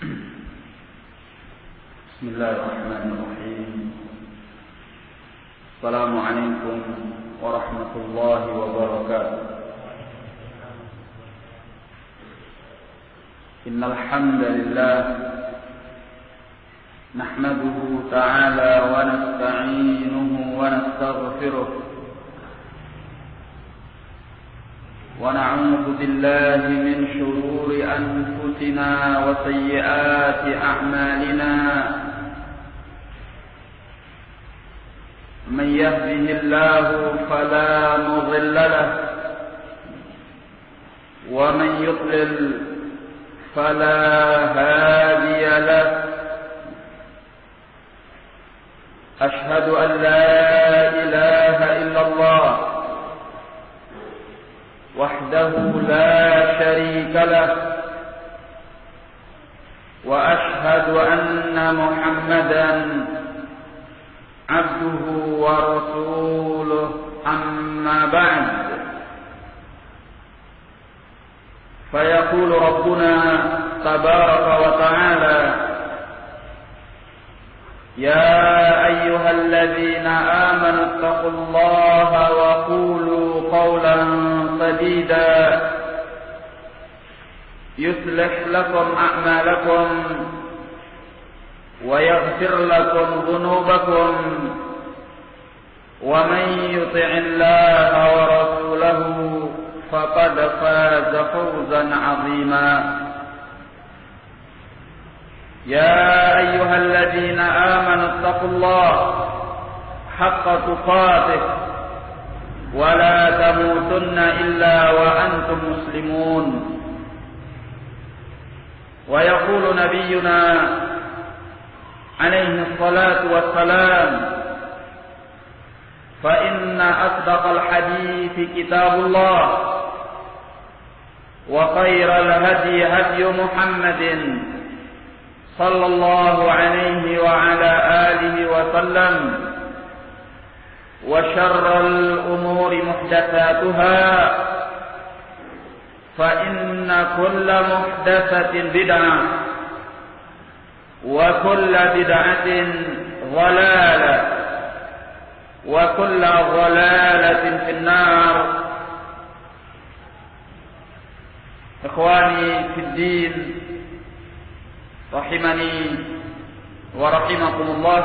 Bismillahirrahmanirrahim. Assalamualaikum warahmatullahi wabarakatuh. Innal hamdalillah nahmaduhu ta'ala wa nasta'inuhu wa nastaghfiruh wa na'udzu billahi min shururi anfusina wa sayyiati a'malina. من يهده الله فلا مضل له ومن يضلل فلا هادي له. أشهد أن لا إله إلا الله وحده لا شريك له وأشهد أن محمدا عبده ورسوله. أما بعد، فيقول ربنا تبارك وتعالى: يا أيها الذين آمنوا اتقوا الله وقولوا قولا سديدا يصلح لكم أعمالكم ويغفر لكم ذنوبكم ومن يطع الله ورسوله فقد فاز فوزا عظيما. يا أيها الذين آمنوا اتقوا الله حق تقاته ولا تموتن إلا وأنتم مسلمون. ويقول نبينا عليه الصلاة والسلام: فإن أصدق الحديث كتاب الله وخير الهدي هدي محمد صلى الله عليه وعلى آله وسلم وشر الأمور محدثاتها فإن كل محدثة بدعة وكل بدعة ضلالة وكل ضلالة في النار. إخواني في الدين rahimani wa rahimakumullah.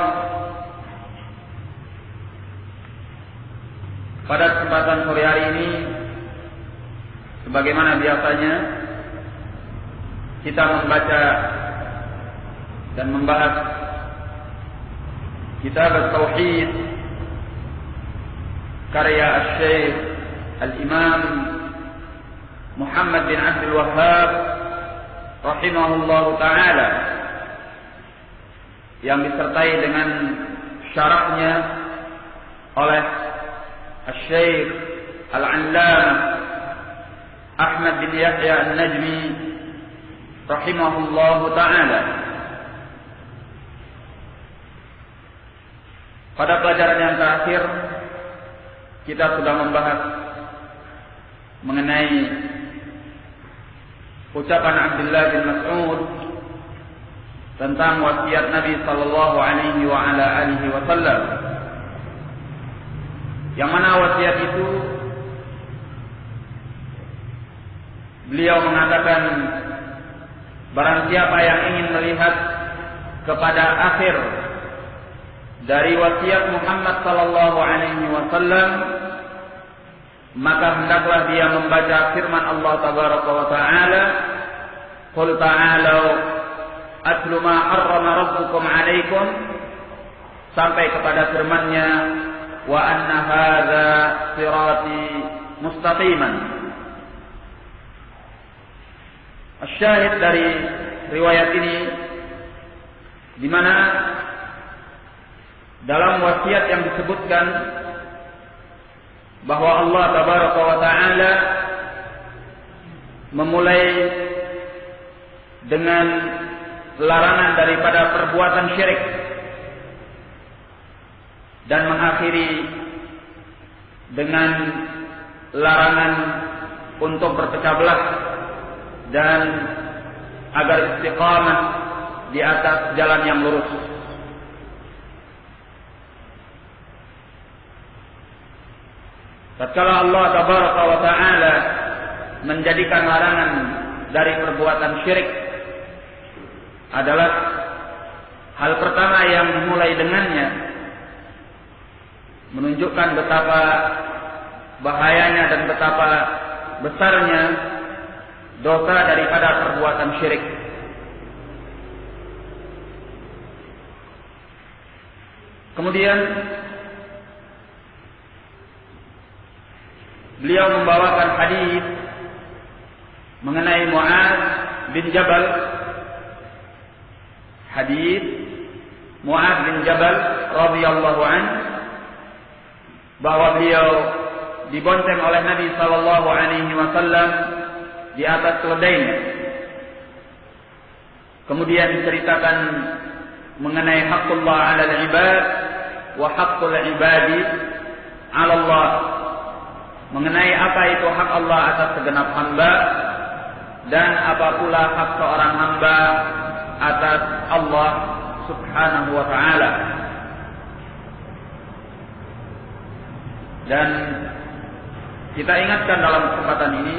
Pada kesempatan sore hari ini, sebagaimana biasanya, kita membaca dan membahas kitab At-Tauhid karya Asy-Syaikh Al-Imam Muhammad bin Abdul Wahhab rahimahullahu ta'ala, yang disertai dengan syarahnya oleh Asy-Syaikh Al-Allamah Ahmad bin Yahya An-Najmi rahimahullahu ta'ala. Pada pelajaran yang terakhir, kita sudah membahas mengenai ucapan Abdullah bin Mas'ud tentang wasiat Nabi sallallahu alaihi wa ala alihi wasallam, yang mana wasiat itu beliau mengatakan, barang siapa yang ingin melihat kepada akhir dari wasiat Muhammad sallallahu alaihi wasallam, maka hendaklah dia membaca firman Allah tabaraka wa ta'ala: qul ta'alu atlu ma harrama rabbukum 'alaikum, sampai kepada firman-Nya, wa anna hadza sirati mustaqiman. Asyahid dari riwayat ini, di mana dalam wasiat yang disebutkan bahwa Allah tabaraka wa ta'ala memulai dengan larangan daripada perbuatan syirik dan mengakhiri dengan larangan untuk berpecah belah dan agar istiqamah di atas jalan yang lurus. Tatkala Allah tabaraka wa ta'ala menjadikan larangan dari perbuatan syirik adalah hal pertama yang dimulai dengannya menunjukkan betapa bahayanya dan betapa besarnya dosa daripada perbuatan syirik. Kemudian beliau membawakan hadis mengenai Mu'adz bin Jabal. Hadis Mu'adz bin Jabal radhiyallahu anhu bahwa beliau dibonceng oleh Nabi sallallahu alaihi wasallam di atas keledainya. Kemudian diceritakan mengenai haqqullah 'alal 'ibad wa haqqul 'ibadi 'ala Allah. Mengenai apa itu hak Allah atas segenap hamba dan apa pula hak seorang hamba atas Allah Subhanahu wa ta'ala. Dan kita ingatkan dalam kesempatan ini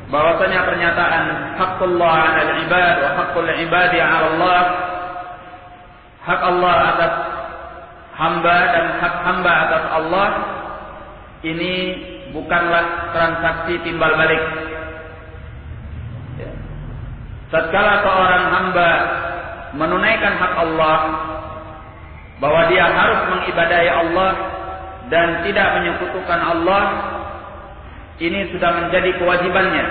bahwasanya pernyataan haqqullah 'alal 'ibad wa haqqul 'ibadi 'ala Allah, hak Allah atas hamba dan hak hamba atas Allah, ini bukanlah transaksi timbal balik. Tatkala seorang hamba menunaikan hak Allah, bahwa dia harus mengibadahi Allah dan tidak menyekutukan Allah, ini sudah menjadi kewajibannya.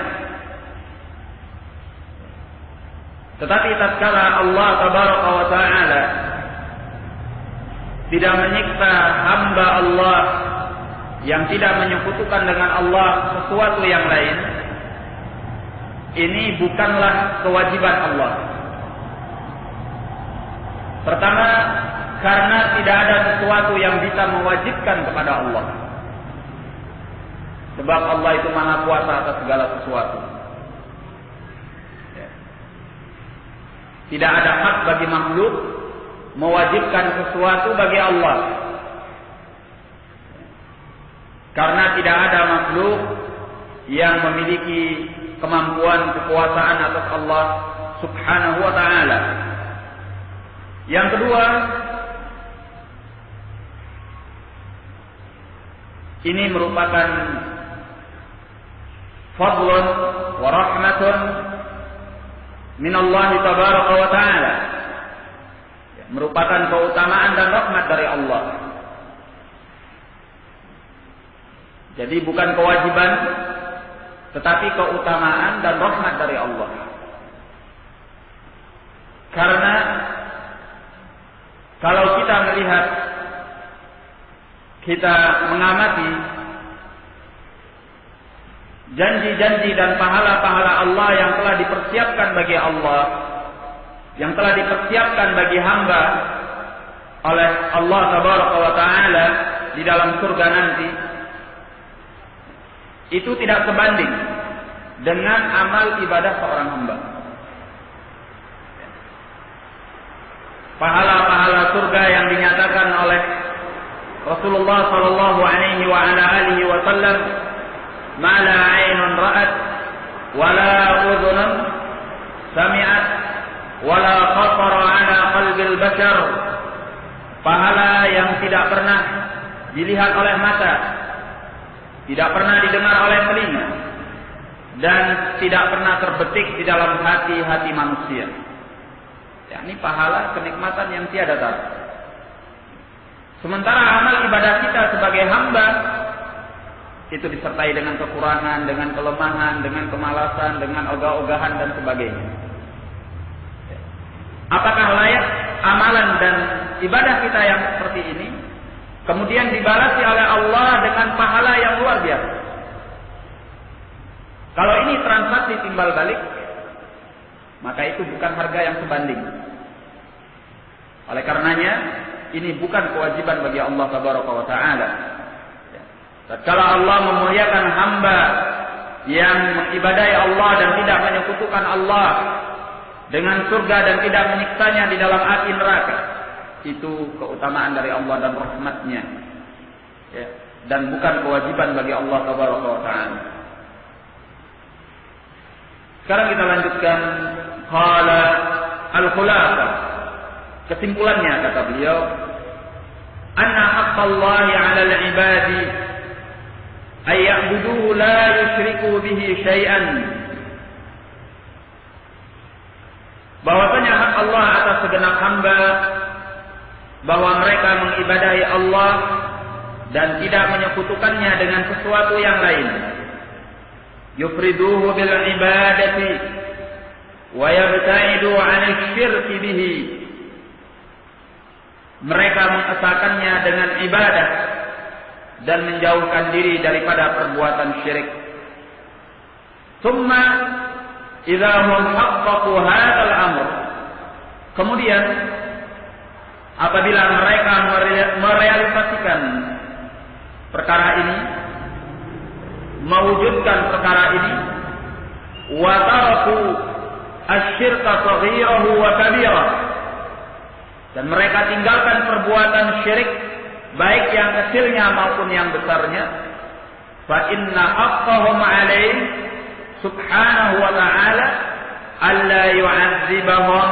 Tetapi tatkala Allah tabaraka wa ta'ala tidak menyiksa hamba Allah yang tidak menyekutukan dengan Allah sesuatu yang lain, ini bukanlah kewajiban Allah. Pertama, karena tidak ada sesuatu yang bisa mewajibkan kepada Allah. Sebab Allah itu maha kuasa atas segala sesuatu. Tidak ada hak bagi makhluk mewajibkan sesuatu bagi Allah. Karena tidak ada makhluk yang memiliki kemampuan kekuasaan atas Allah Subhanahu wa ta'ala. Yang kedua, ini merupakan fadlun wa rahmatun min Allah tabaraka wa ta'ala. Merupakan keutamaan dan rahmat dari Allah. Jadi bukan kewajiban, tetapi keutamaan dan rahmat dari Allah. Karena kalau kita melihat, kita mengamati janji-janji dan pahala-pahala Allah yang telah dipersiapkan bagi Allah, yang telah dipersiapkan bagi hamba oleh Allah tabaraka wa ta'ala di dalam surga nanti, itu tidak sebanding dengan amal ibadah seorang hamba. Pahala-pahala surga yang dinyatakan oleh Rasulullah sallallahu alaihi wa ala alihi wasallam, ma la 'ainun ra'at wa la udhunun sami'at wa la khatara 'ala qalbil bashar. Pahala yang tidak pernah dilihat oleh mata, tidak pernah didengar oleh telinga, dan tidak pernah terbetik di dalam hati-hati manusia. Ini pahala kenikmatan yang tiada tara. Sementara amal ibadah kita sebagai hamba itu disertai dengan kekurangan, dengan kelemahan, dengan kemalasan, dengan ogah-ogahan dan sebagainya. Apakah layak amalan dan ibadah kita yang seperti ini kemudian dibalasi oleh Allah dengan pahala yang luar biasa? Kalau ini transaksi timbal balik, maka itu bukan harga yang sebanding. Oleh karenanya, ini bukan kewajiban bagi Allah tabaraka wa ta'ala. Tatkala Allah memuliakan hamba yang mengibadahi Allah dan tidak menyekutukan Allah dengan surga dan tidak menyiksanya di dalam api neraka. Itu keutamaan dari Allah dan rahmatnya, ya, dan bukan kewajiban bagi Allah Tabaraka wa Ta'ala. Sekarang kita lanjutkan. Qala al-khulasa, kesimpulannya kata beliau, anna haqqallahi 'alal 'ibadi ay ya'buduhu la yusyriku bihi syai'an. Bahwasanya hak Allah atas segenap hamba bahwa mereka mengibadahi Allah dan tidak menyekutukannya dengan sesuatu yang lain. Yufriduhu bil ibadati wa yabta'idu 'anil syirki bihi. Mereka mengesahkannya dengan ibadah dan menjauhkan diri daripada perbuatan syirik. Tsumma idza hum haqqaqu hadzal amr. Kemudian apabila mereka merealisasikan perkara ini, mewujudkan perkara ini, wa taraku asyirka saghirahu wa kabirah, dan mereka tinggalkan perbuatan syirik baik yang kecilnya maupun yang besarnya, fa inna haqqahum 'alaihi subhanahu wa ta'ala alla yu'adzibahum,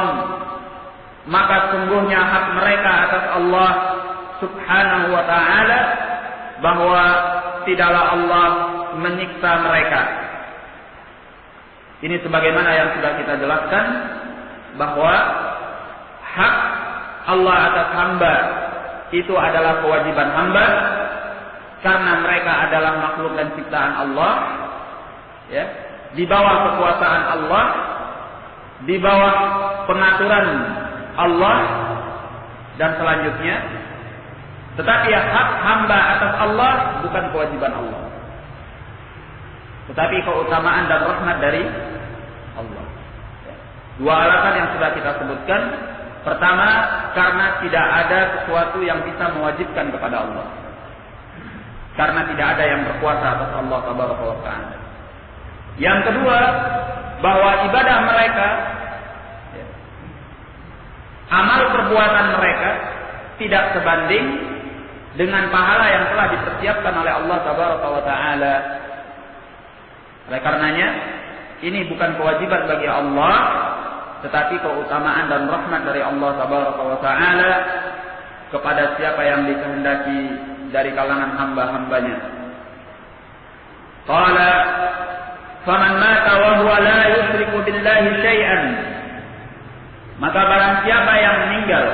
maka sungguhnya hak mereka atas Allah subhanahu wa ta'ala bahwa tidaklah Allah menyiksa mereka. Ini sebagaimana yang sudah kita jelaskan, bahwa hak Allah atas hamba itu adalah kewajiban hamba karena mereka adalah makhluk dan ciptaan Allah, ya, di bawah kekuasaan Allah, di bawah pengaturan Allah, dan selanjutnya. Tetapi hak hamba atas Allah bukan kewajiban Allah, tetapi keutamaan dan rahmat dari Allah. Dua alasan yang sudah kita sebutkan. Pertama, karena tidak ada sesuatu yang bisa mewajibkan kepada Allah, karena tidak ada yang berkuasa atas Allah Tabaraka wa Ta'ala. Yang kedua, bahwa ibadah mereka, amal perbuatan mereka tidak sebanding dengan pahala yang telah dipersiapkan oleh Allah Tabaraka wa Ta'ala. Oleh karenanya, ini bukan kewajiban bagi Allah, tetapi keutamaan dan rahmat dari Allah Tabaraka wa Ta'ala kepada siapa yang dikehendaki dari kalangan hamba-hambanya. Qala faman mata wa huwa la yusyriku billahi syai'an, maka barang siapa yang meninggal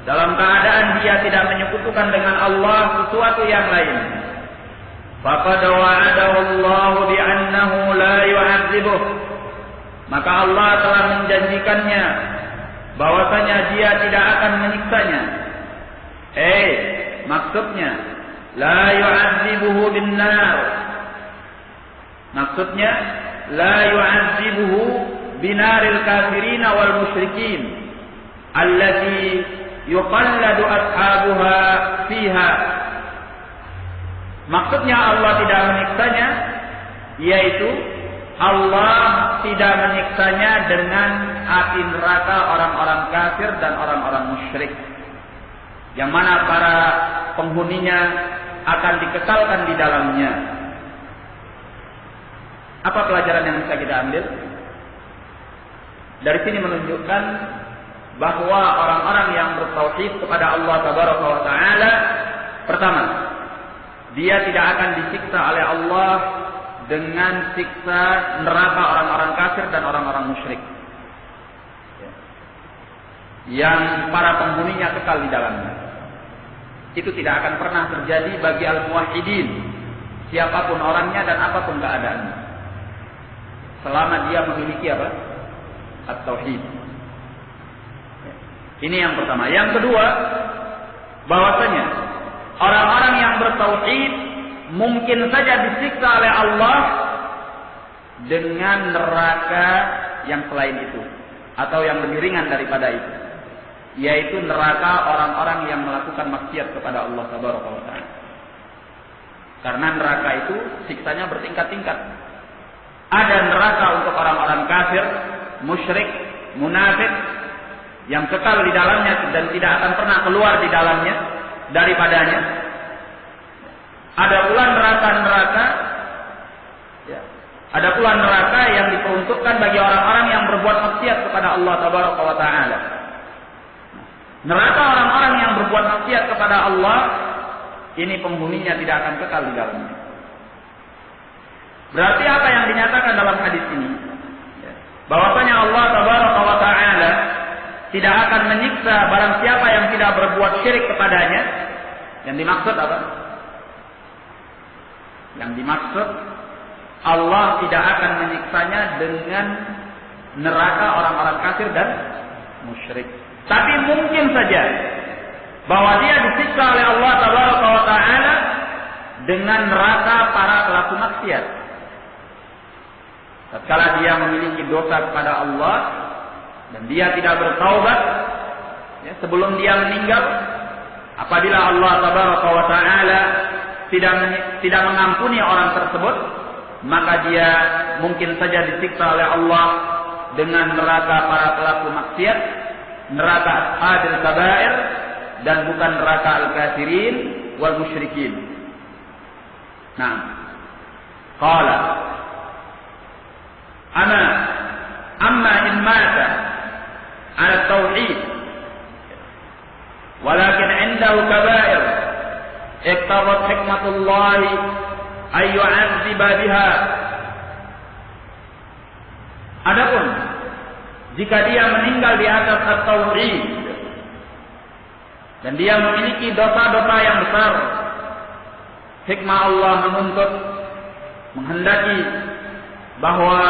dalam keadaan dia tidak menyekutukan dengan Allah sesuatu yang lain, faqad wa'adahu Allah bi annahu la yu'adzibuh, maka Allah telah menjanjikannya bahwasanya dia tidak akan menyiksanya. Maksudnya la yu'adzibuhu bin nar, maksudnya la yu'adzibuhu binaril kafirin wal musyrikin allati yuqalladu ashabuha fiha. Maksudnya Allah tidak menyiksanya, yaitu Allah tidak menyiksanya dengan api neraka orang-orang kafir dan orang-orang musyrik, yang mana para penghuninya akan dikekalkan di dalamnya. Apa pelajaran yang bisa kita ambil? Dari sini menunjukkan bahwa orang-orang yang bertauhid kepada Allah Tabaraka wa Ta'ala, pertama, dia tidak akan disiksa oleh Allah dengan siksa neraka orang-orang kafir dan orang-orang musyrik, yang para penghuninya kekal di dalamnya. Itu tidak akan pernah terjadi bagi al-muwahhidin, siapapun orangnya dan apapun keadaannya, selama dia memiliki apa? At-tauhid. Ini yang pertama. Yang kedua, bahwasanya orang-orang yang bertauhid mungkin saja disiksa oleh Allah dengan neraka yang selain itu, atau yang lebih ringan daripada itu, yaitu neraka orang-orang yang melakukan maksiat kepada Allah Tabaraka wa Ta'ala. Karena neraka itu siksanya bertingkat-tingkat. Ada neraka untuk orang-orang kafir, musyrik, munafik yang kekal di dalamnya dan tidak akan pernah keluar di dalamnya daripadanya. Ada pula neraka-neraka, ya, ada pula neraka yang diperuntukkan bagi orang-orang yang berbuat maksiat kepada Allah Tabaraka wa Ta'ala. Neraka orang-orang yang berbuat maksiat kepada Allah, ini penghuninya tidak akan kekal di dalamnya. Berarti apa yang dinyatakan dalam hadis ini? Bahwasanya Allah Tabaraka wa Ta'ala tidak akan menyiksa barang siapa yang tidak berbuat syirik kepadanya. Yang dimaksud apa? Yang dimaksud Allah tidak akan menyiksanya dengan neraka orang-orang kafir dan musyrik. Tapi mungkin saja bahwa dia disiksa oleh Allah Tabaraka wa Ta'ala dengan neraka para pelaku maksiat. Tatkala dia memiliki dosa kepada Allah dan dia tidak bertaubat, ya, sebelum dia meninggal, apabila Allah Tabaraka wa Ta'ala tidak mengampuni orang tersebut, maka dia mungkin saja disiksa oleh Allah dengan neraka para pelaku maksiat, neraka ashabil kabair, dan bukan neraka al-kafirin wal musyrikin. Nah, qala amma in mata ala tauhid walakin indahu kabair iqtadat hikmatullah ay yu'adziba biha. Adapun jika dia meninggal di atas at-tauhid dan dia memiliki dosa-dosa yang besar, hikmah Allah menuntut, menghendaki bahwa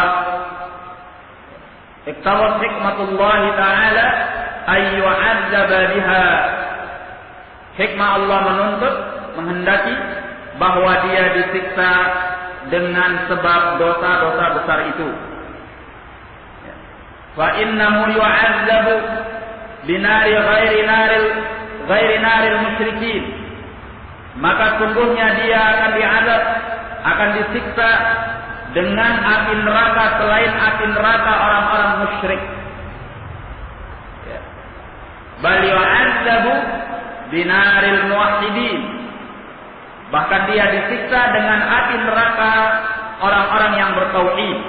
iqtadat hikmatullah ta'ala ay yu'adzaba biha. Hikmah Allah menuntut, menghendaki bahwa dia disiksa dengan sebab dosa-dosa besar itu. Fa innahu yu'adzabu binari ghairi naril musyrikin. Maka sungguhnya dia akan diazab, akan disiksa dengan api neraka selain api neraka orang-orang musyrik. Bal yu'adzabu binaril muwahhidin. Bahkan dia disiksa dengan api neraka orang-orang yang bertauhid.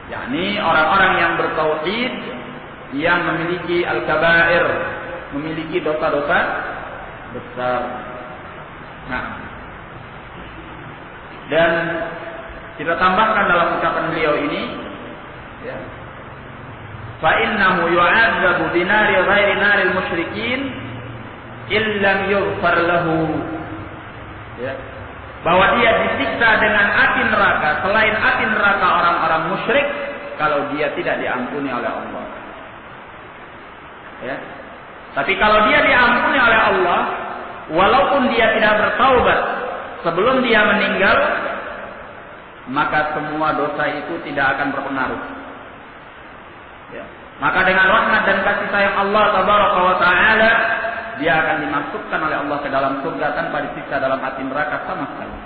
Yakni orang-orang yang bertauhid yang memiliki al-kabair, memiliki dosa-dosa besar. Nah, dan kita tambahkan dalam ucapan beliau ini, ya, fa innahu yu'adzabu binari ghairi naril musyrikin illam yughfar lahu. Ya, bahwa dia disiksa dengan api neraka selain api neraka orang-orang musyrik kalau dia tidak diampuni oleh Allah. Ya. Tapi kalau dia diampuni oleh Allah, walaupun dia tidak bertaubat sebelum dia meninggal, maka semua dosa itu tidak akan berpengaruh. Ya. Maka dengan rahmat dan kasih sayang Allah Tabaraka wa Ta'ala, dia akan dimasukkan oleh Allah ke dalam surga tanpa disiksa dalam api neraka sama sekali.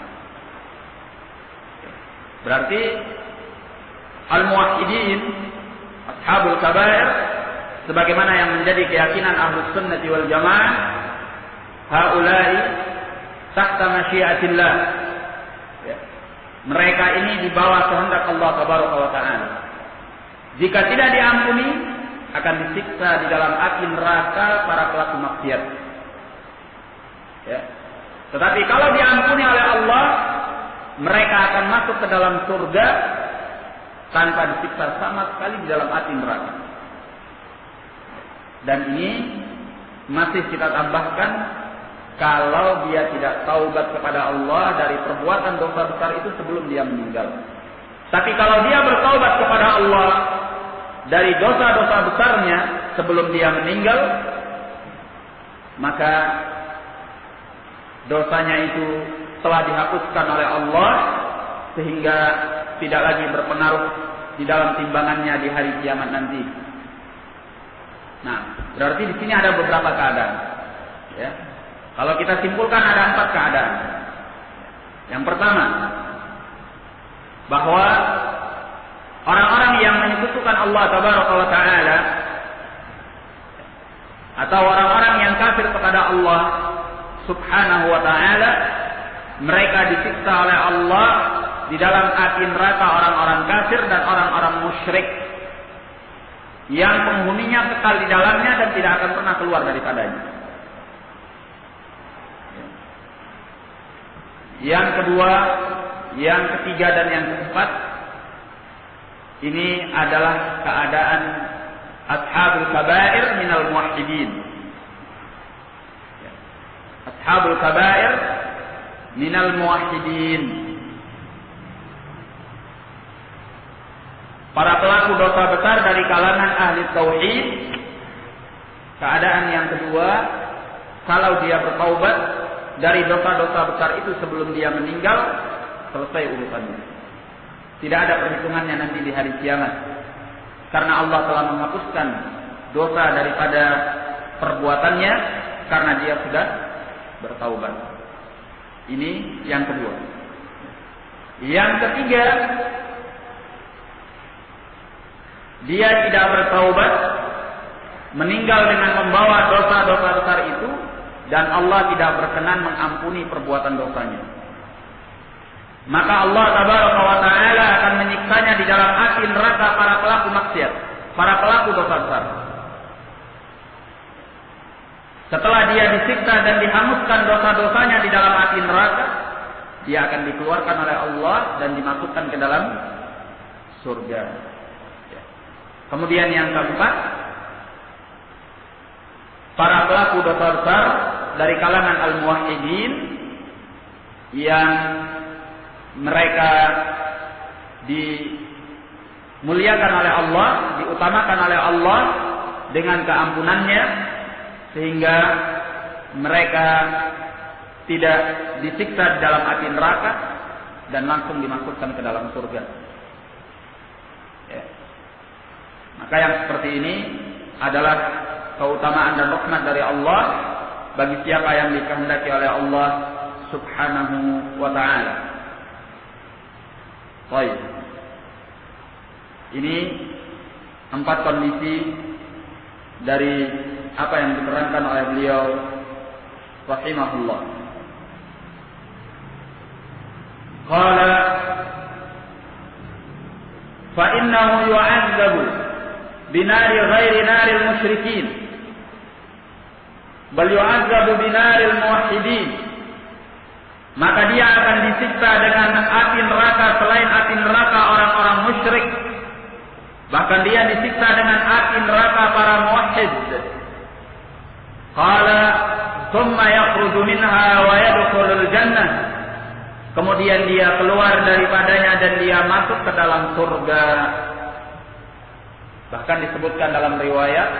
Berarti al-muwahhidin, ashabul kabair, sebagaimana yang menjadi keyakinan Ahlus Sunnah wal Jamaah, haula'i tahta masyiatillah. Ya. Mereka ini di bawah kehendak Allah Tabaraka wa Ta'ala. Jika tidak diampuni, akan disiksa di dalam api neraka para pelaku maksiat. Ya. Tetapi kalau diampuni oleh Allah, mereka akan masuk ke dalam surga tanpa disiksa sama sekali di dalam api neraka. Dan ini masih kita tambahkan kalau dia tidak taubat kepada Allah dari perbuatan dosa besar itu sebelum dia meninggal. Tapi kalau dia bertaubat kepada Allah dari dosa-dosa besarnya sebelum dia meninggal, maka dosanya itu telah dihapuskan oleh Allah sehingga tidak lagi berpengaruh di dalam timbangannya di hari kiamat nanti. Nah, berarti di sini ada beberapa keadaan. Ya. Kalau kita simpulkan ada 4 keadaan. Yang pertama, bahwa orang-orang yang menyekutukan Allah Tabaraka wa Ta'ala atau orang-orang yang kafir kepada Allah Subhanahu wa Ta'ala, mereka disiksa oleh Allah di dalam api neraka orang-orang kafir dan orang-orang musyrik yang penghuninya kekal di dalamnya dan tidak akan pernah keluar daripadanya. Yang kedua, yang ketiga dan yang keempat, ini adalah keadaan ashabul kabair minal muwahhidin. Ashabul kabair minal muwahhidin. Para pelaku dosa besar dari kalangan ahli tauhid. Keadaan yang kedua, kalau dia bertaubat dari dosa-dosa besar itu sebelum dia meninggal, selesai urusannya. Tidak ada perhitungannya nanti di hari kiamat. Karena Allah telah menghapuskan dosa daripada perbuatannya karena dia sudah bertaubat. Ini yang kedua. Yang ketiga, dia tidak bertaubat, meninggal dengan membawa dosa-dosa besar itu, dan Allah tidak berkenan mengampuni perbuatan dosanya. Maka Allah Tabaraka wa Ta'ala akan menyiksanya di dalam api neraka para pelaku maksiat, para pelaku dosa besar. Setelah dia disiksa dan dihanguskan dosa-dosanya di dalam api neraka, dia akan dikeluarkan oleh Allah dan dimasukkan ke dalam surga. Kemudian yang keempat, para pelaku dosa besar dari kalangan al-muwahhidin yang mereka dimuliakan oleh Allah, diutamakan oleh Allah dengan keampunannya, sehingga mereka tidak disiksa di dalam api neraka dan langsung dimasukkan ke dalam surga. Ya. Maka yang seperti ini adalah keutamaan dan rahmat dari Allah bagi siapa yang dikehendaki oleh Allah Subhanahu wa Ta'ala. Baik. Ini 4 kondisi dari apa yang diterangkan oleh beliau rahimahullah. Qala fa innahu yu'adzabu binari ghairi naril musyrikin bal yu'adzabu binaril muwahhidin. Maka dia akan disiksa dengan api neraka selain api neraka orang-orang musyrik. Bahkan dia disiksa dengan api neraka para muwahhid. Qala thumma yakhruju minha wa yadkhulul jannah. Kemudian dia keluar daripadanya dan dia masuk ke dalam surga. Bahkan disebutkan dalam riwayat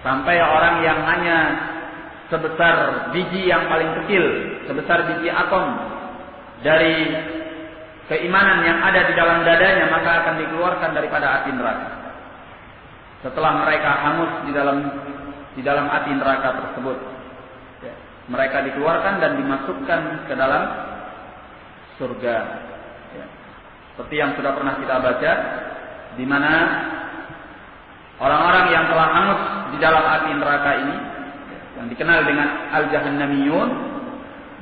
sampai orang yang hanya sebesar biji yang paling kecil, sebesar biji atom dari keimanan yang ada di dalam dadanya, maka akan dikeluarkan daripada api neraka. Setelah mereka hangus di dalam api neraka tersebut, mereka dikeluarkan dan dimasukkan ke dalam surga. Seperti yang sudah pernah kita baca, di mana orang-orang yang telah hangus di dalam api neraka ini, yang dikenal dengan al-jahannamiyun,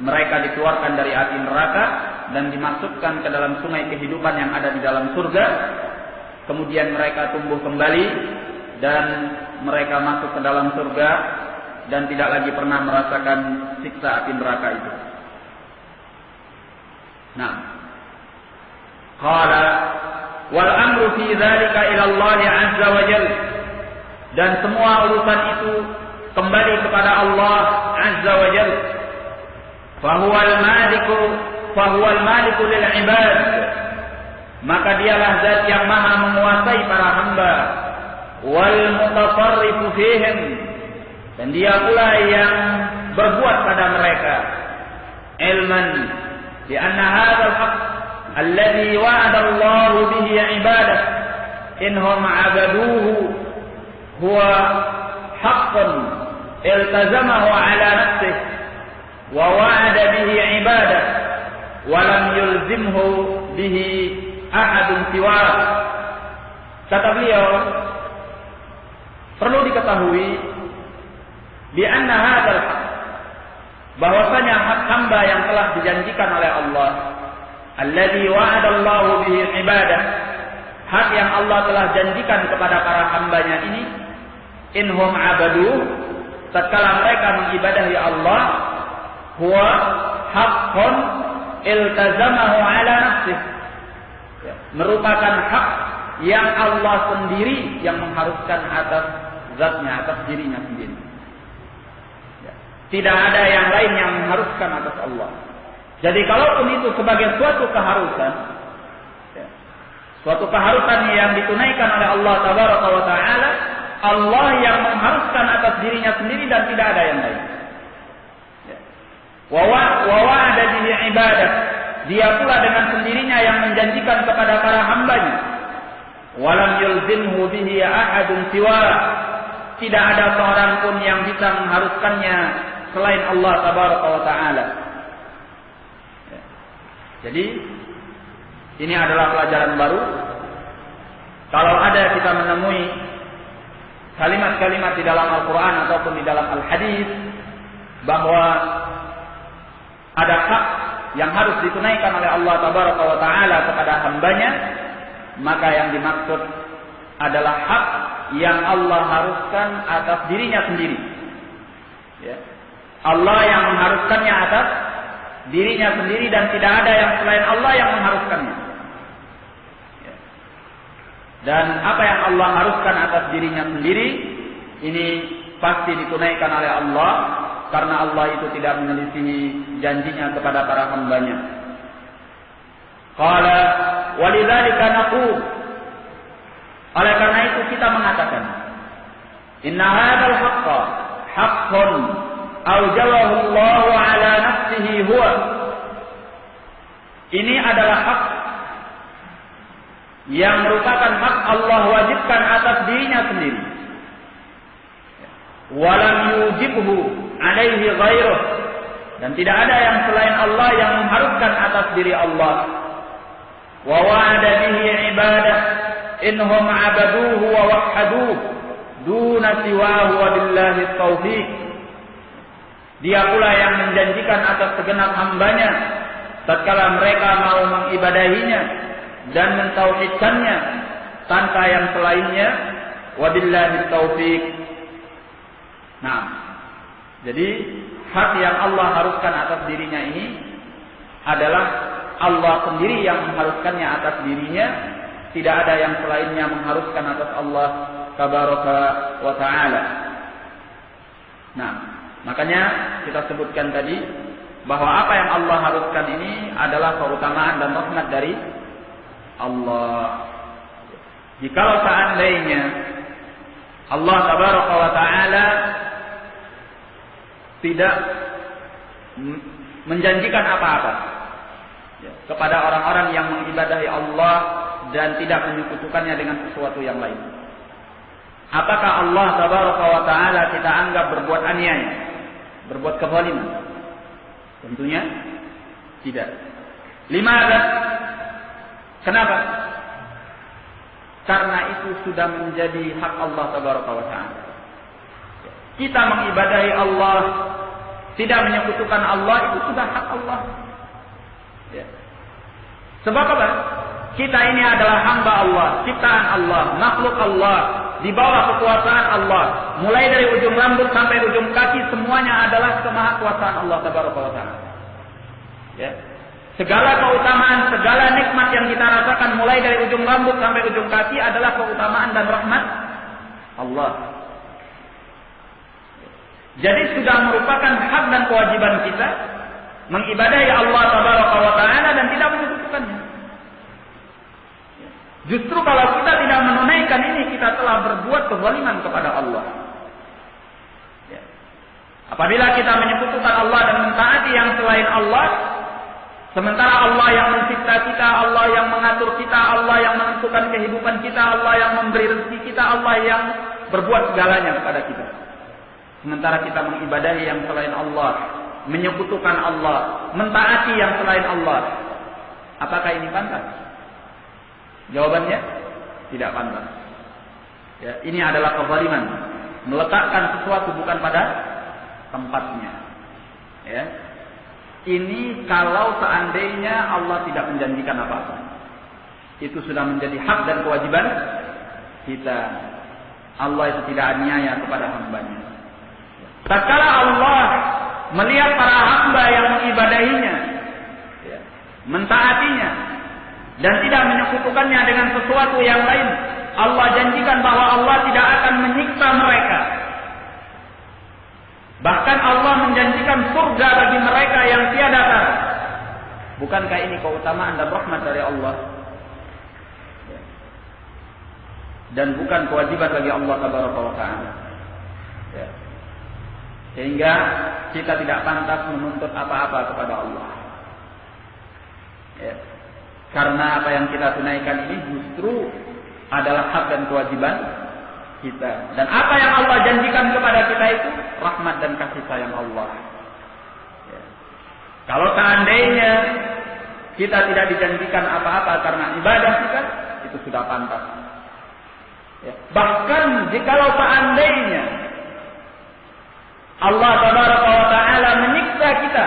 mereka dikeluarkan dari api neraka dan dimasukkan ke dalam sungai kehidupan yang ada di dalam surga. Kemudian mereka tumbuh kembali dan mereka masuk ke dalam surga dan tidak lagi pernah merasakan siksa api neraka itu. Nah, qala wal amru fi dzalika ila Allah azza wa jalla, dan semua urusan itu kembali kepada Allah azza wa jalla. Fahuwal maliku lil ibad, maka dialah zat yang maha menguasai para hamba. Wal mutasarrifu fihim, dan dia pula yang berbuat pada mereka. Ilman bi anna hadzal haqq alladhi wa'ada Allah bihi 'ibadah inhum 'abaduhu huwa haqqun iltazamahu 'ala nafsihi wa wa'ada bihi 'ibadah wa lam yulzimhu bihi ahadun siwa ketahui bi anna hadzal haq, bahwasanya hak hamba yang telah dijanjikan oleh Allah, alladzi wa'adallahu bihi ibadah, hak yang Allah telah janjikan kepada para hambanya ini, inhum abadu, tatkala mereka mengibadahi Allah, huwa haqqun iltazamahu ala nafsih, merupakan hak yang Allah sendiri yang mengharuskan atas zatnya, atas dirinya sendiri. Tidak ada yang lain yang mengharuskan atas Allah. Jadi kalaupun itu sebagai suatu keharusan, suatu keharusan yang ditunaikan oleh Allah Tabaraka wa Ta'ala, Allah yang mengharuskan atas dirinya sendiri dan tidak ada yang lain. Wa wa'ada bihi ibadah, dia pula dengan sendirinya yang menjanjikan kepada para hambanya. Walam yulzimhu bihi ahadun siwa, tidak ada seorang pun yang bisa mengharuskannya selain Allah Tabaraka wa Ta'ala. Jadi ini adalah pelajaran baru. Kalau ada kita menemui kalimat-kalimat di dalam Al-Quran ataupun di dalam Al-Hadis bahwa ada hak yang harus ditunaikan oleh Allah Tabaraka wa Ta'ala kepada hambanya, maka yang dimaksud adalah hak yang Allah haruskan atas dirinya sendiri. Ya. Allah yang mengharuskannya atas dirinya sendiri dan tidak ada yang selain Allah yang mengharuskannya. Ya. Dan apa yang Allah haruskan atas dirinya sendiri, ini pasti ditunaikan oleh Allah, karena Allah itu tidak menyelisihi janjinya kepada para hambanya. Qala walidzalika naqul, oleh karena itu kita mengatakan, inna hadzal haqqa haqqun aujabahu Allah ala nafsihi huwa, ini adalah hak yang merupakan hak Allah wajibkan atas dirinya sendiri. Walam yujibhu alaihi ghairuh, dan tidak ada yang selain Allah yang mengharuskan atas diri Allah. Wa wa'ada bihi ibadah inhum abaduhu wa wahhaduhu duna siwahu wa billahi taufiq, dia pula yang menjanjikan atas segenap hambanya tatkala mereka mau mengibadahinya dan mentauhidkannya tanpa yang selainnya, wa billahi taufiq. Nah, jadi hak yang Allah haruskan atas dirinya ini adalah Allah sendiri yang mengharuskannya atas dirinya, tidak ada yang selainnya mengharuskan atas Allah Tabaraka wa Ta'ala. Nah, makanya kita sebutkan tadi bahwa apa yang Allah haruskan ini adalah keutamaan dan rahmat dari Allah. Jikalau seandainya Allah Tabaraka wa Ta'ala tidak menjanjikan apa-apa kepada orang-orang yang mengibadahi Allah dan tidak menyekutukannya dengan sesuatu yang lain, apakah Allah Tabaraka wa Ta'ala kita anggap berbuat aniaya, berbuat kezaliman? Tentunya tidak. Limadha? Kenapa? Karena itu sudah menjadi hak Allah Tabaraka wa Ta'ala. Kita mengibadahi Allah, tidak menyekutukan Allah, itu sudah hak Allah. Ya. Sebab apa? Kita ini adalah hamba Allah, ciptaan Allah, makhluk Allah, di bawah kekuasaan Allah. Mulai dari ujung rambut sampai ujung kaki, semuanya adalah kemahakuasaan Allah Tabaraka wa Ta'ala. Ya. Segala keutamaan, segala nikmat yang kita rasakan mulai dari ujung rambut sampai ujung kaki adalah keutamaan dan rahmat Allah. Jadi sudah merupakan hak dan kewajiban kita mengibadahi Allah Tabaraka wa Ta'ala dan tidak menyekutukannya. Justru kalau kita tidak menunaikan ini, kita telah berbuat kezaliman kepada Allah. Ya. Apabila kita menyekutukan Allah dan mentaati yang selain Allah, sementara Allah yang mencipta kita, Allah yang mengatur kita, Allah yang menentukan kehidupan kita, Allah yang memberi rezeki kita, Allah yang berbuat segalanya kepada kita. Sementara kita mengibadahi yang selain Allah, menyekutukan Allah, mentaati yang selain Allah, apakah ini pantas? Jawabannya tidak pantas. Ya, ini adalah kezaliman meletakkan sesuatu bukan pada tempatnya. Ya. Ini kalau seandainya Allah tidak menjanjikan apa-apa. Itu sudah menjadi hak dan kewajiban kita. Allah itu tidak aniaya kepada hambanya. Tatkala Allah melihat para hamba yang mengibadahinya, ya, mentaatinya, dan tidak menyekutukannya dengan sesuatu yang lain, Allah janjikan bahwa Allah tidak akan menyiksa mereka. Bahkan Allah menjanjikan surga bagi mereka yang tiada tara. Bukankah ini keutamaan dan rahmat dari Allah? Dan bukan kewajiban bagi Allah Tabaraka wa Ta'ala. Ya. Sehingga kita tidak pantas menuntut apa-apa kepada Allah. Ya. Karena apa yang kita tunaikan ini justru adalah hak dan kewajiban kita. Dan apa yang Allah janjikan kepada kita itu rahmat dan kasih sayang Allah. Ya. Kalau seandainya kita tidak dijanjikan apa-apa karena ibadah kita, itu sudah pantas. Ya. Bahkan jikalau seandainya Allah Tabaraka wa Ta'ala menyiksa kita,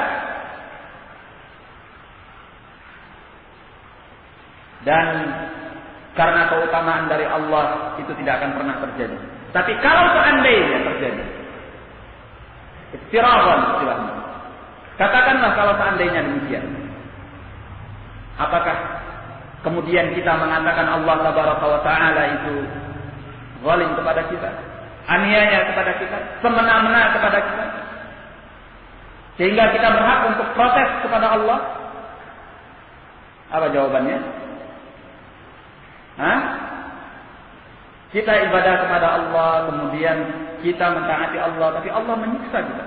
dan karena keutamaan dari Allah itu tidak akan pernah terjadi. Tapi kalau seandainya terjadi, istirahat istilahnya. Katakanlah kalau seandainya demikian, apakah kemudian kita mengatakan Allah Tabaraka wa Ta'ala itu zalim kepada kita, aniaya kepada kita, semena-mena kepada kita, sehingga kita berhak untuk protes kepada Allah? Apa jawabannya? Kita ibadah kepada Allah, kemudian kita mentaati Allah, tapi Allah menyiksa kita.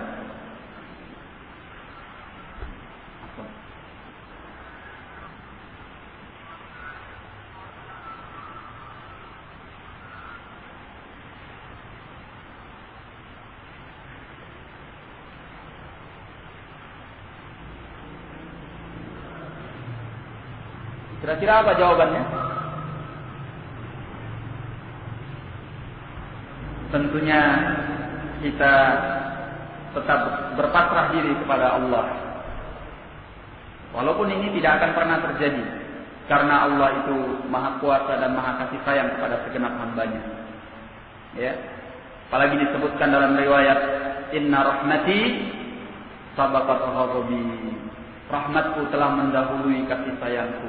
Kira-kira apa jawabannya? Tentunya kita tetap berpasrah diri kepada Allah. Walaupun ini tidak akan pernah terjadi, karena Allah itu Maha Kuasa dan Maha Kasih Sayang kepada segenap hambanya. Ya, apalagi disebutkan dalam riwayat, Inna rahmati sabaqat ghadabi. Rahmatku telah mendahului kasih sayangku.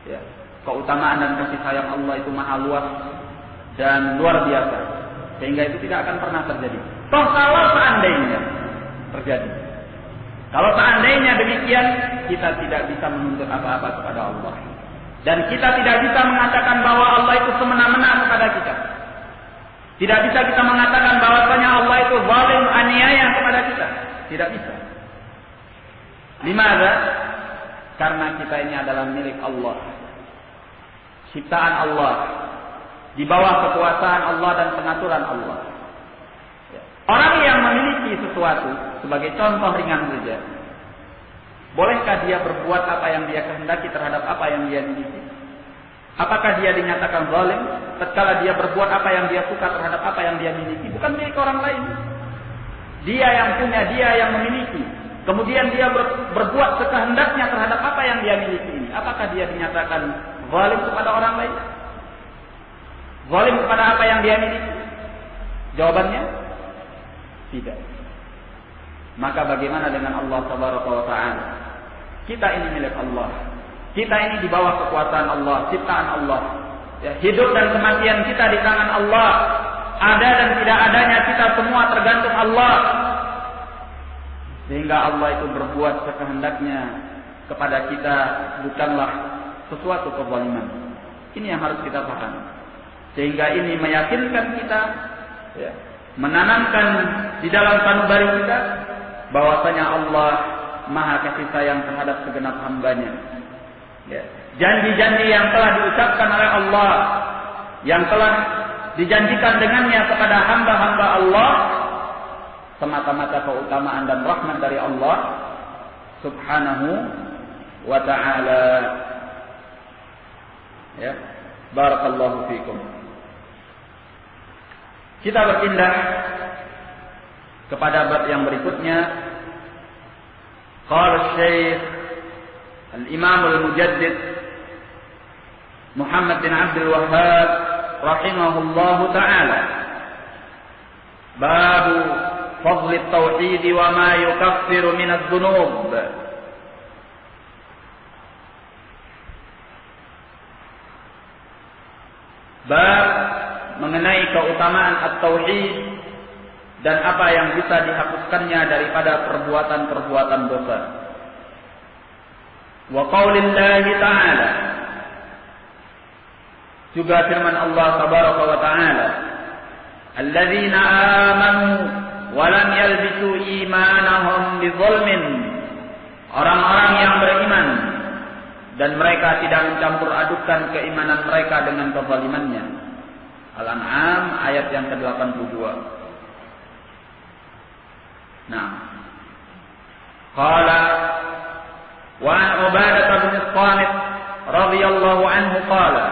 Ya, keutamaan dan kasih sayang Allah itu maha luas dan luar biasa, sehingga itu tidak akan pernah terjadi. Toh kalau seandainya terjadi, kalau seandainya demikian, kita tidak bisa menuntut apa-apa kepada Allah, dan kita tidak bisa mengatakan bahwa Allah itu semena-mena kepada kita. Tidak bisa kita mengatakan bahwasanya Allah itu zalim, aniaya kepada kita. Tidak bisa. Limadza? Karena kita ini adalah milik Allah, ciptaan Allah, di bawah kekuasaan Allah dan pengaturan Allah. Orang yang memiliki sesuatu, sebagai contoh ringan saja, bolehkah dia berbuat apa yang dia kehendaki terhadap apa yang dia miliki? Apakah dia dinyatakan zalim tatkala dia berbuat apa yang dia suka terhadap apa yang dia miliki? Bukan milik orang lain. Dia yang punya, dia yang memiliki. Kemudian dia berbuat sekehendaknya terhadap apa yang dia miliki ini. Apakah dia dinyatakan zalim kepada orang lain? Zalim kepada apa yang dia miliki? Jawabannya tidak. Maka bagaimana dengan Allah Tabaraka wa Ta'ala? Kita ini milik Allah. Kita ini di bawah kekuasaan Allah, ciptaan Allah. Ya, hidup dan kematian kita di tangan Allah. Ada dan tidak adanya kita semua tergantung Allah. Sehingga Allah itu berbuat sekehendaknya kepada kita bukanlah sesuatu kezaliman. Ini yang harus kita pahami. Sehingga ini meyakinkan kita, ya, menanamkan di dalam sanubari kita bahwasanya Allah Maha Kasih Sayang terhadap segenap hambanya. Ya. Janji-janji yang telah diucapkan oleh Allah, yang telah dijanjikan dengannya kepada hamba-hamba Allah, semata-mata keutamaan dan rahmat dari Allah Subhanahu wa Ta'ala. Ya, barakallahu fikum. Kita berpindah kepada bab yang berikutnya. Qala Syekh Al-Imam Al-Mujaddid Muhammad bin Abdul Wahhab rahimahullahu ta'ala, bab fadl at-tauhid wa ma yukaffiru min adh-dhunub. Bab mengenai keutamaan at-tauhid dan apa yang bisa dihapuskannya daripada perbuatan-perbuatan dosa. Wa qaulillahi ta'ala, juga firman Allah tabaraka wa ta'ala, alladzina amanu wa lam yalbisu imanahum bidzulmin, orang-orang yang beriman dan mereka tidak mencampur adukkan keimanan mereka dengan kezalimannya. Al-An'am ayat yang ke-82. Nah, qala wa an Ubadah bin As-Samit radhiyallahu anhu qala,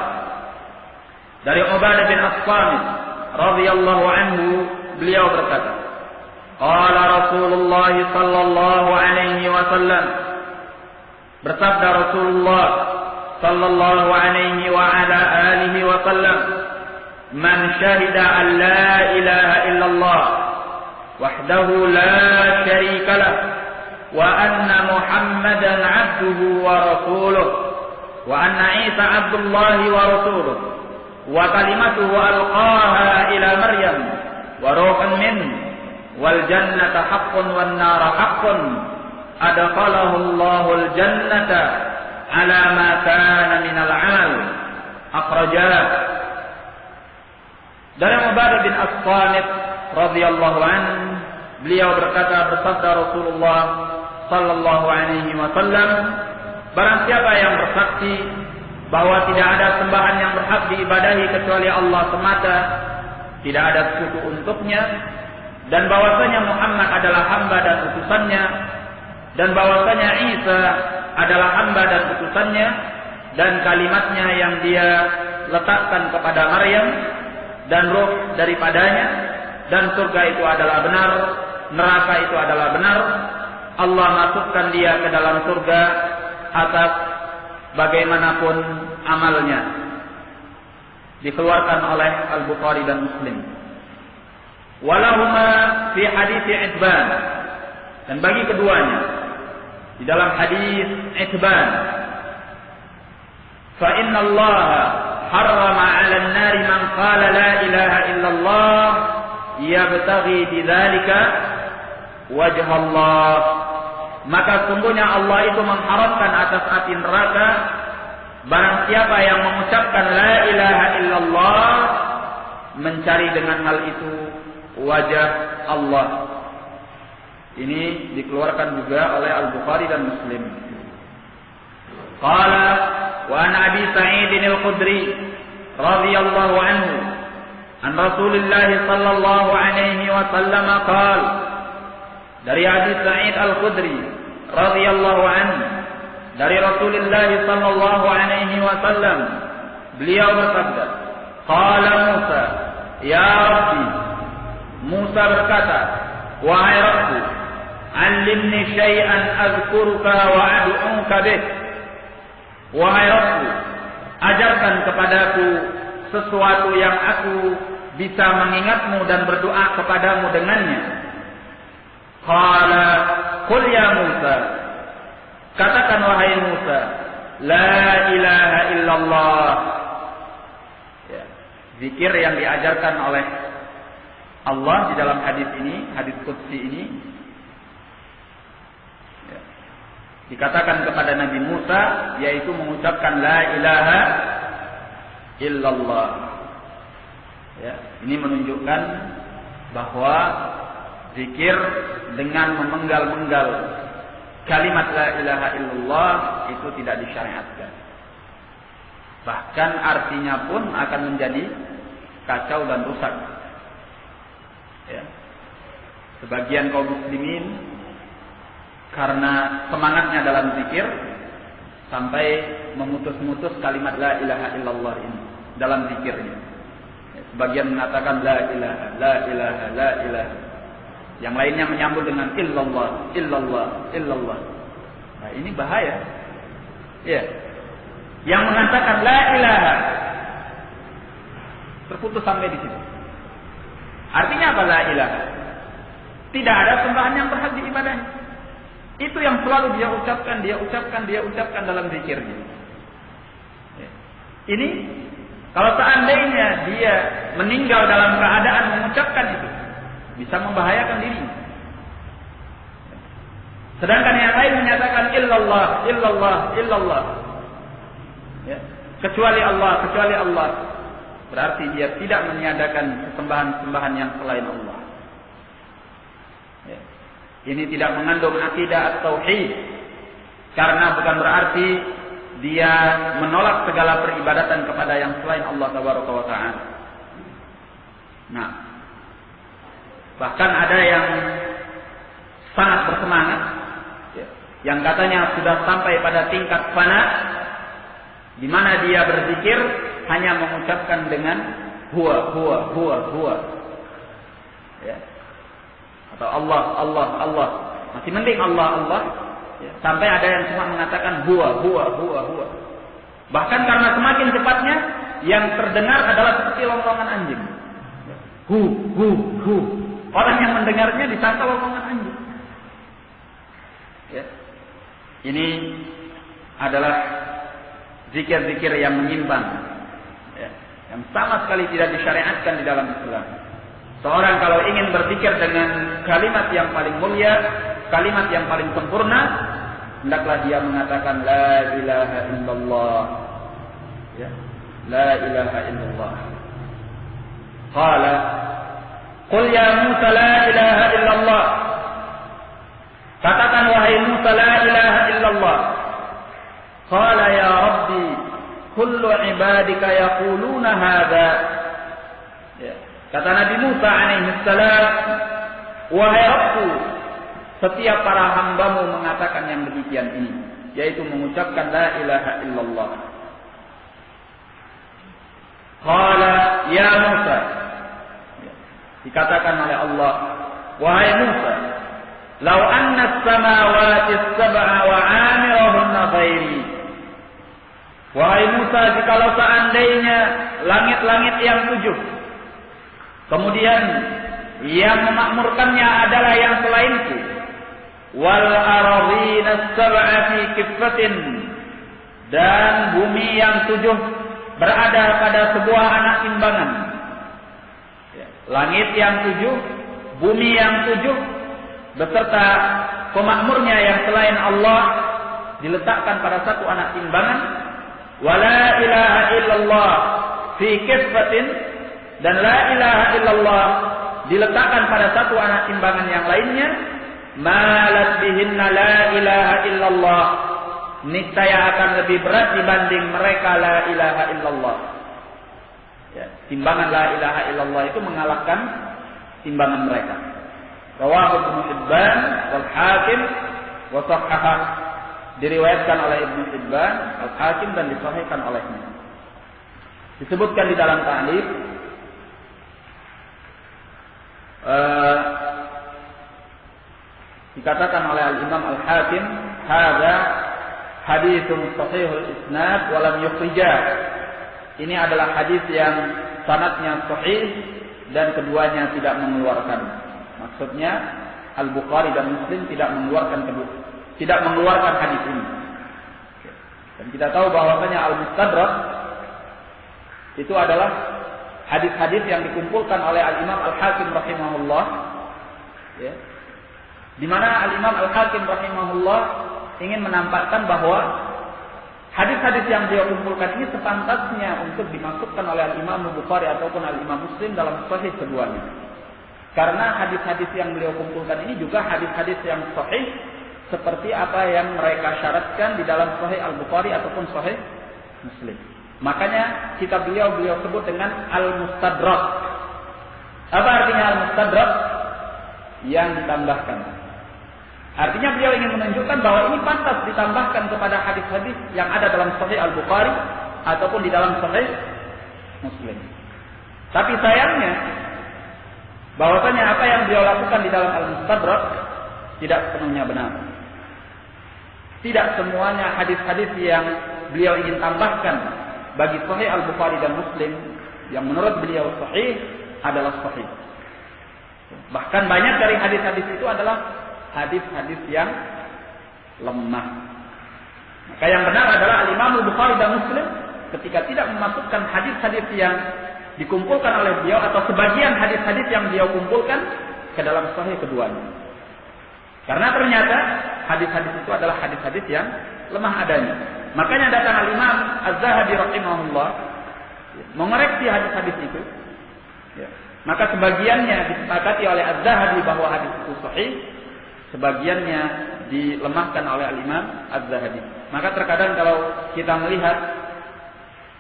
dari Ubadah bin As-Samit radhiyallahu anhu beliau berkata, qala Rasulullah sallallahu alaihi wasallam, bersabda Rasulullah sallallahu alaihi wa ala alihi wasallam, man syahida an la ilaha illallah wahdahu la syarika lah wa anna Muhammadan abduhu wa rasuluh wa anna Isa abdullahi wa rasuluh wa kalimatuhu alqaha ila Maryam wa ruhun min wal jannata haqqun wan nara haqqun adkhalahu Allahul jannata ala ma kana minal amal, akhrajah. Dari Ubadah bin As-Samit radhiyallahu anhu, beliau berkata, bersabda Rasulullah sallallahu alaihi wasallam, barang siapa yang bersaksi bahwa tidak ada sembahan yang berhak diibadahi kecuali Allah semata, tidak ada sekutu untuknya, dan bahwasanya Muhammad adalah hamba dan utusannya, dan bahwasanya Isa adalah hamba dan utusannya, dan kalimatnya yang dia letakkan kepada Maryam, dan ruh daripadanya, dan surga itu adalah benar, neraka itu adalah benar, Allah masukkan dia ke dalam surga atas bagaimanapun amalnya. Dikeluarkan oleh Al-Bukhari dan Muslim. Walahuma fi hadits Itban, dan bagi keduanya di dalam hadis Itban, fa inna Allah harrama 'ala an-nar man qala la ilaha illallah yabtaghi bidzalika wajh Allah. Maka sungguhnya Allah itu mengharamkan atas api neraka barang siapa yang mengucapkan la ilaha illallah mencari dengan hal itu wajah Allah. Ini dikeluarkan juga oleh Al-Bukhari dan Muslim. Qala wa an Abi Sa'id Al-Khudri radhiyallahu anhu an Rasulullah sallallahu alaihi wasallam qala, dari Abi Sa'id Al-Khudri radhiyallahu anhu, dari Rasulullah sallallahu alaihi wasallam, beliau bersabda, qala Musa, ya Rabbi, Musa berkata, wahai Rabbku, 'allimni syai'an azkuruka wa ad'uka bih. Wahai Rabbku, ajarkan kepadaku sesuatu yang aku bisa mengingatmu dan berdoa kepadamu dengannya. Qala qul ya Musa, katakan wahai Musa, la ilaha illallah. Ya, zikir yang diajarkan oleh Allah di dalam hadis ini, hadis qudsi ini, ya, dikatakan kepada Nabi Musa, yaitu mengucapkan la ilaha illallah. Ya, ini menunjukkan bahwa zikir dengan memenggal-menggal kalimat la ilaha illallah itu tidak disyariatkan. Bahkan artinya pun akan menjadi kacau dan rusak. Ya. Sebagian kaum muslimin karena semangatnya dalam zikir sampai memutus-mutus kalimat la ilaha illallah ini dalam zikirnya. Sebagian mengatakan la ilaha, la ilaha, la ilaha. Yang lainnya menyambut dengan illallah, illallah, illallah. Nah, ini bahaya. Ya. Yang mengatakan la ilaha terputus sampai di situ. Artinya apa la ilaha? Tidak ada sembahan yang berhak diibadahi. Itu yang selalu dia ucapkan dalam zikirnya. Ya. Ini kalau seandainya dia meninggal dalam keadaan mengucapkan itu, bisa membahayakan dirinya. Sedangkan yang lain menyatakan illallah, illallah, illallah. Ya. Kecuali Allah, kecuali Allah. Berarti dia tidak meniadakan sesembahan-sembahan yang selain Allah. Ya. Ini tidak mengandung akidah at-tauhid. Karena bukan berarti dia menolak segala peribadatan kepada yang selain Allah Tabaraka wa Ta'ala. Nah, bahkan ada yang sangat bersemangat, ya, yang katanya sudah sampai pada tingkat fana, di mana dia berzikir hanya mengucapkan dengan huwa, huwa, huwa, huwa, ya. Atau Allah, Allah, Allah. Masih mending Allah, Allah. Ya. Sampai ada yang cuma mengatakan huwa, huwa, huwa, huwa. Bahkan karena semakin cepatnya, yang terdengar adalah seperti longkongan anjing. Hu, hu, hu. Orang yang mendengarnya disangka longkongan anjing. Ya. Ini adalah zikir-zikir yang menyimpang, ya, yang sama sekali tidak disyariatkan di dalam Islam. Seorang kalau ingin berzikir dengan kalimat yang paling mulia, kalimat yang paling sempurna, hendaklah dia mengatakan la ilaha illallah, ya, la ilaha illallah. Qala qul ya Musa la ilaha illallah. Katakan wahai Musa la ilaha illallah. Qala ya Rabbi kullu ibadika yaquluna hadha. Ya. Kata Nabi Musa alaihi salam, wahai Rabbku, setiap para hambamu mengatakan yang demikian ini, yaitu mengucapkan la ilaha illallah. Qala ya Musa. Ya. Dikatakan oleh Allah, wahai Musa, lau anna as-samawati as-sab'a wa 'amirahunna ghairi. Wahai Musa, jikalau seandainya langit-langit yang 7, kemudian yang memakmurkannya adalah yang selainku, wal aradhina as-sab'a fi kiffatin, dan bumi yang 7 berada pada sebuah anak timbangan. Langit yang 7, bumi yang 7, beserta pemakmurnya yang selain Allah diletakkan pada satu anak timbangan. Wala ilaha illallah fi kiffatin, dan la ilaha illallah diletakkan pada satu anak timbangan yang lainnya. Malat bihinna la ilaha illallah, niscaya akan lebih berat dibanding mereka la ilaha illallah. Ya, timbangan la ilaha illallah itu mengalahkan timbangan mereka. Rawahu Ibnu Hibban wal Hakim wa sahhaha, diriwayatkan oleh Ibnu Hibban, Al Hakim, dan disahihkan olehnya. Disebutkan di dalam ta'liq, dikatakan oleh Al Imam Al Hakim, hadza haditsun sahihul isnad wa lam yukhrijah. Ini adalah hadis yang sanadnya sahih dan keduanya tidak mengeluarkan. Maksudnya Al-Bukhari dan Muslim tidak mengeluarkan hadis ini. Dan kita tahu bahwasanya Al-Mustadrak itu adalah hadis-hadis yang dikumpulkan oleh Al-Imam Al-Hakim rahimahullah, ya, di mana Al-Imam Al-Hakim rahimahullah ingin menampakkan bahwa hadis-hadis yang beliau kumpulkan ini sepantasnya untuk dimasukkan oleh Al-Imam Bukhari ataupun Al-Imam Muslim dalam sahih keduanya. Karena hadis-hadis yang beliau kumpulkan ini juga hadis-hadis yang sahih seperti apa yang mereka syaratkan di dalam sahih Al-Bukhari ataupun sahih Muslim. Makanya kitab beliau sebut dengan Al-Mustadrak. Apa artinya Al-Mustadrak? Yang ditambahkan. Artinya beliau ingin menunjukkan bahwa ini pantas ditambahkan kepada hadis-hadis yang ada dalam sahih Al-Bukhari ataupun di dalam sahih Muslim. Tapi sayangnya bahwasanya apa yang beliau lakukan di dalam Al-Mustadrak tidak sepenuhnya benar. Tidak semuanya hadis-hadis yang beliau ingin tambahkan bagi Sahih Al-Bukhari dan Muslim yang menurut beliau sahih adalah sahih. Bahkan banyak dari hadis-hadis itu adalah hadis-hadis yang lemah. Maka yang benar adalah Al-Imam Al-Bukhari dan Muslim ketika tidak memasukkan hadis-hadis yang dikumpulkan oleh beliau atau sebagian hadis-hadis yang beliau kumpulkan ke dalam sahih keduanya. Karena ternyata hadis-hadis itu adalah hadis-hadis yang lemah adanya. Makanya datang Al-Imam Az-Zahabi rahimahullah mengoreksi hadis-hadis itu. Ya. Maka sebagiannya disepakati oleh Az-Zahabi bahwa hadis itu sahih, sebagiannya dilemahkan oleh Al-Imam Az-Zahabi. Maka terkadang kalau kita melihat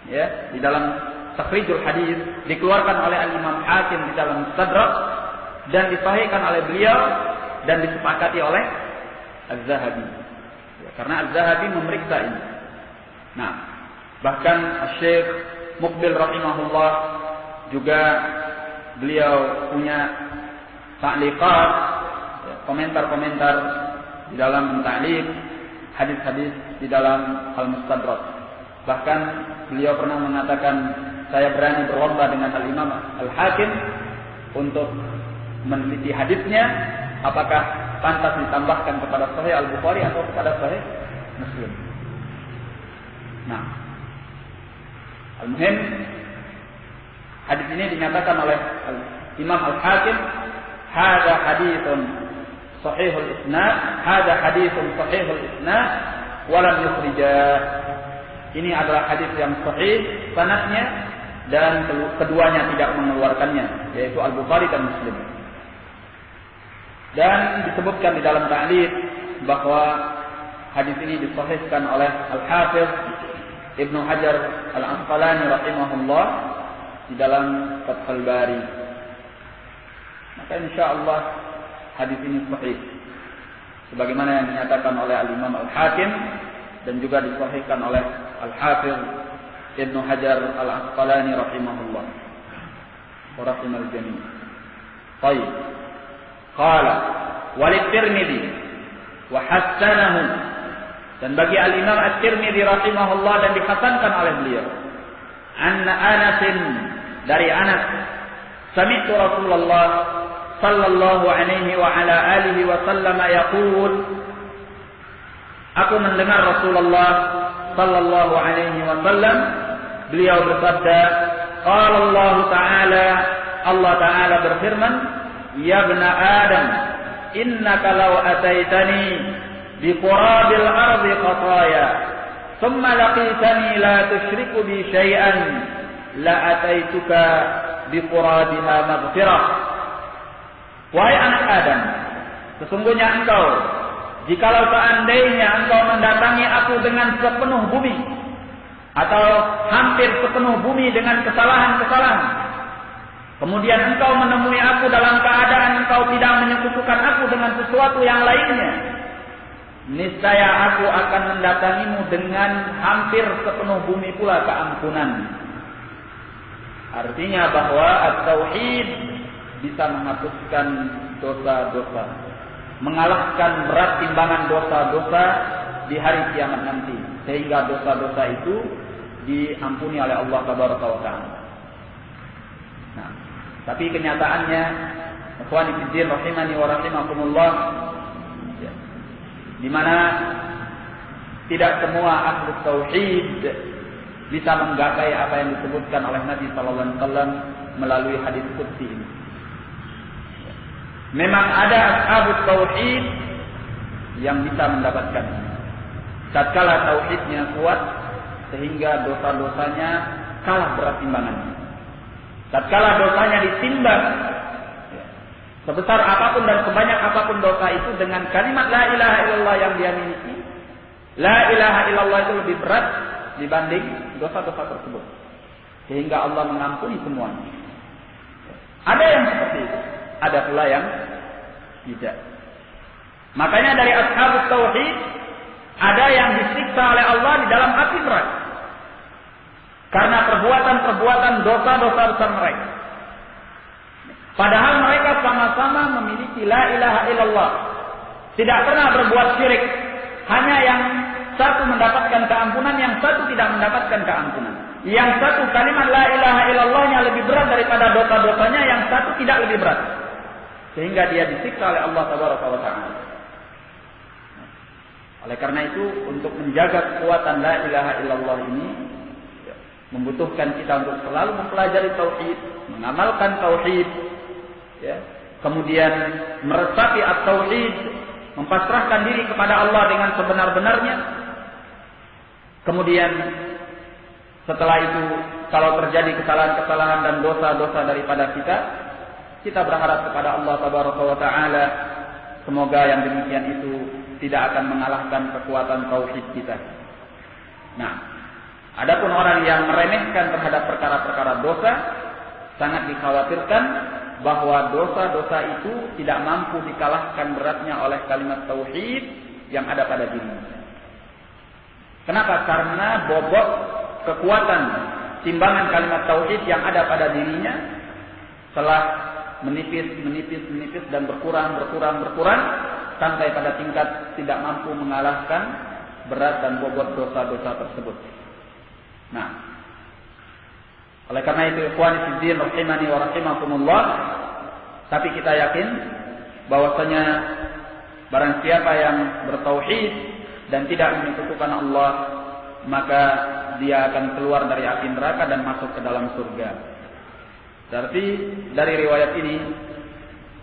ya di dalam Takhrijul Hadis dikeluarkan oleh Al-Imam Hakim di dalam Mustadrak dan disahihkan oleh beliau dan disepakati oleh Az-Zahabi. Ya, karena Az-Zahabi memeriksa ini. Nah, bahkan Syekh Muqbil rahimahullah juga beliau punya ta'liqat, ya, komentar-komentar di dalam ta'liq hadis-hadis di dalam Al-Mustadrak. Bahkan beliau pernah mengatakan, saya berani berlomba dengan Al-Imam Al-Hakim untuk meneliti hadisnya, apakah pantas ditambahkan kepada Sahih Al-Bukhari atau kepada Sahih Muslim. Nah, al-muhim hadis ini dinyatakan oleh Imam Al-Hakim, hadza haditsun sahihul isnad, hadza haditsun sahihul isnad wa lam yukhrijah. Ini adalah hadis yang sahih sanadnya dan keduanya tidak mengeluarkannya, yaitu Al-Bukhari dan Muslim. Dan disebutkan di dalam ta'liq bahwa hadis ini disahihkan oleh Al-Hafiz Ibnu Hajar Al-Asqalani rahimahullah di dalam Fathul Bari. Maka insyaallah hadis ini sahih sebagaimana yang dinyatakan oleh Al-Imam Al-Hakim dan juga disahihkan oleh Al-Hafiz Ibnu Hajar Al-Asqalani rahimahullah wa rahimal jami'. Baik. Qala Walid-Tirmidzi wa hasanahu, dan bagi Al-Imam At-Tirmidzi rahimahullah dan dihasankan oleh beliau. Anna Anasin, dari Anas, sami'tu Rasulullah sallallahu alaihi wa ala alihi wa sallam yaqul, aku mendengar Rasulullah sallallahu alaihi wa sallam beliau bersabda, qala Allah Ta'ala, Allah Ta'ala berfirman, ya bna Adam, innaka law ataitani biqurabil ardi khataya thumma laqitani la tusyriku bi syai'an la ataituka biqurabiha maghfirah. Wahai anak Adam, sesungguhnya engkau, jikalau seandainya engkau mendatangi aku dengan sepenuh bumi atau hampir sepenuh bumi dengan kesalahan-kesalahan, kemudian engkau menemui aku dalam keadaan engkau tidak menyekutukan aku dengan sesuatu yang lainnya, niscaya aku akan mendatangimu dengan hampir sepenuh bumi pula keampunan. Artinya bahwa at-tauhid bisa menghapuskan dosa-dosa, mengalahkan berat timbangan dosa-dosa di hari kiamat nanti, sehingga dosa-dosa itu diampuni oleh Allah Tabaraka wa Ta'ala. Nah, tapi kenyataannya, ikhwani fiddin rahimani wa rahimakumullah, ya, di mana tidak semua ahli tauhid bisa menggapai apa yang disebutkan oleh Nabi sallallahu alaihi wasallam melalui hadis qudsi ini. Memang ada ashabut tauhid yang bisa mendapatkan tatkala tauhidnya kuat sehingga dosa-dosanya kalah berat timbangannya. Tatkala dosanya ditimbang sebesar apapun dan sebanyak apapun dosa itu dengan kalimat la ilaha illallah yang dia miliki, la ilaha illallah itu lebih berat dibanding dosa-dosa tersebut, sehingga Allah mengampuni semuanya. Ada yang seperti itu, ada pula yang tidak. Makanya dari ashabut tauhid ada yang disiksa oleh Allah di dalam api neraka karena perbuatan-perbuatan dosa-dosa besar mereka. Padahal mereka sama-sama memiliki la ilaha illallah. Tidak pernah berbuat syirik. Hanya yang satu mendapatkan keampunan, yang satu tidak mendapatkan keampunan. Yang satu kalimat la ilaha illallahnya lebih berat daripada dosa-dosanya, yang satu tidak lebih berat. Sehingga dia disiksa oleh Allah Tabaraka wa Ta'ala. Oleh karena itu, untuk menjaga kekuatan la ilaha illallah ini, membutuhkan kita untuk selalu mempelajari tauhid, mengamalkan tauhid, ya, kemudian meresapi at-tauhid, mempasrahkan diri kepada Allah dengan sebenar-benarnya. Kemudian setelah itu, kalau terjadi kesalahan-kesalahan dan dosa-dosa daripada kita berharap kepada Allah Tabaraka wa Ta'ala, semoga yang demikian itu tidak akan mengalahkan kekuatan tauhid kita. Nah, adapun orang yang meremehkan terhadap perkara-perkara dosa, sangat dikhawatirkan bahwa dosa-dosa itu tidak mampu dikalahkan beratnya oleh kalimat tauhid yang ada pada dirinya. Kenapa? Karena bobot kekuatan timbangan kalimat tauhid yang ada pada dirinya telah menipis dan berkurang sampai pada tingkat tidak mampu mengalahkan berat dan bobot dosa-dosa tersebut. Nah, oleh karena itu ikhwani fiddin rahimani wa rahimakumullah, tapi kita yakin bahwasanya barang siapa yang bertauhid dan tidak menyekutukan Allah, maka dia akan keluar dari api neraka dan masuk ke dalam surga. Berarti dari riwayat ini,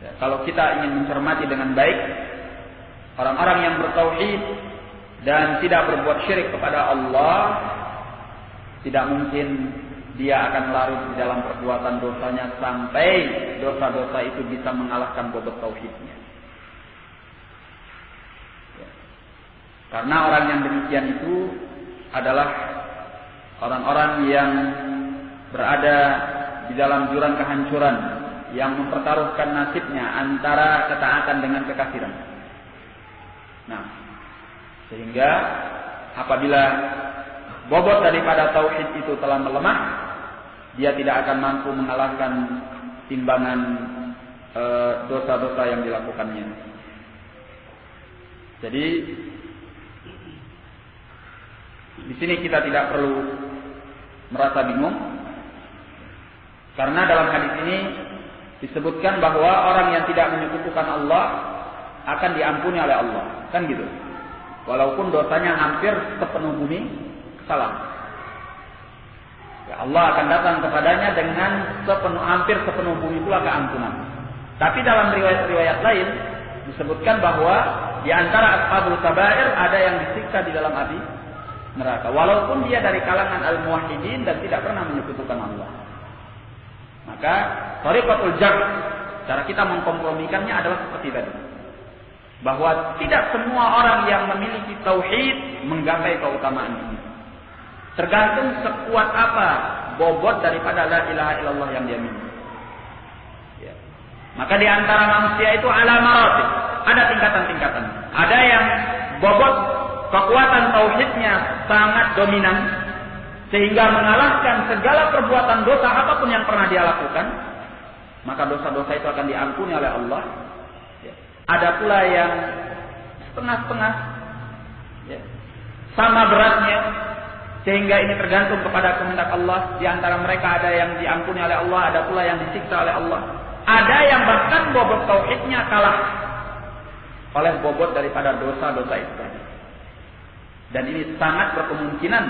ya, kalau kita ingin mencermati dengan baik, orang-orang yang bertauhid dan tidak berbuat syirik kepada Allah, tidak mungkin dia akan larut di dalam perbuatan dosanya sampai dosa-dosa itu bisa mengalahkan bobot tauhidnya. Ya. Karena orang yang demikian itu adalah orang-orang yang berada di dalam jurang kehancuran, yang mempertaruhkan nasibnya antara ketaatan dengan kekafiran. Nah, sehingga apabila bobot daripada tauhid itu telah melemah, dia tidak akan mampu mengalahkan timbangan dosa-dosa yang dilakukannya. Jadi di sini kita tidak perlu merasa bingung, karena dalam hadis ini disebutkan bahwa orang yang tidak menyekutukan Allah akan diampuni oleh Allah, kan gitu. Walaupun dosanya hampir sepenuh bumi salah, ya, Allah akan datang kepadanya dengan hampir sepenuh bumi pula keampunan. Tapi dalam riwayat-riwayat lain disebutkan bahwa di antara ashabul kabair ada yang disiksa di dalam api neraka, walaupun dia dari kalangan al-muwahhidin dan tidak pernah menyekutukan Allah. Maka thariqatul jar', cara kita mengkompromikannya adalah seperti tadi, bahwa tidak semua orang yang memiliki tauhid menggapai keutamaan ini. Tergantung sekuat apa bobot daripada la ilaha illallah yang dia miliki. Ya. Maka di antara manusia itu ala maratib, ada tingkatan-tingkatan. Ada yang bobot kekuatan tauhidnya sangat dominan, sehingga mengalahkan segala perbuatan dosa apapun yang pernah dia lakukan, maka dosa-dosa itu akan diampuni oleh Allah. Ya. Ada pula yang setengah-setengah, ya, sama beratnya, sehingga ini tergantung kepada kehendak Allah. Di antara mereka ada yang diampuni oleh Allah, ada pula yang disiksa oleh Allah. Ada yang bahkan bobot tauhidnya kalah oleh bobot daripada dosa-dosa itu tadi. Dan ini sangat berkemungkinan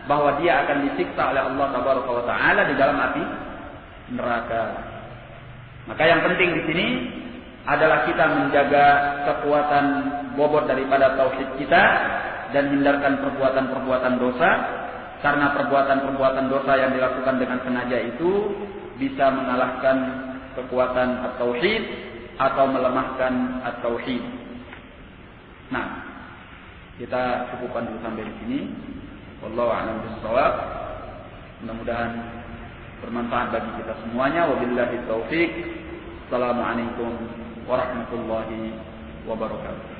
bahwa dia akan disiksa oleh Allah Tabaraka wa Ta'ala di dalam api neraka. Maka yang penting di sini adalah kita menjaga kekuatan bobot daripada tauhid kita dan hindarkan perbuatan-perbuatan dosa, karena perbuatan-perbuatan dosa yang dilakukan dengan sengaja itu bisa mengalahkan kekuatan at-tauhid atau melemahkan at-tauhid. Nah, kita cukupkan dulu sampai di sini. Wallahu a'lam bishawab. Mudah-mudahan bermanfaat bagi kita semuanya. Wabillahi taufiq. Assalamualaikum warahmatullahi wabarakatuh.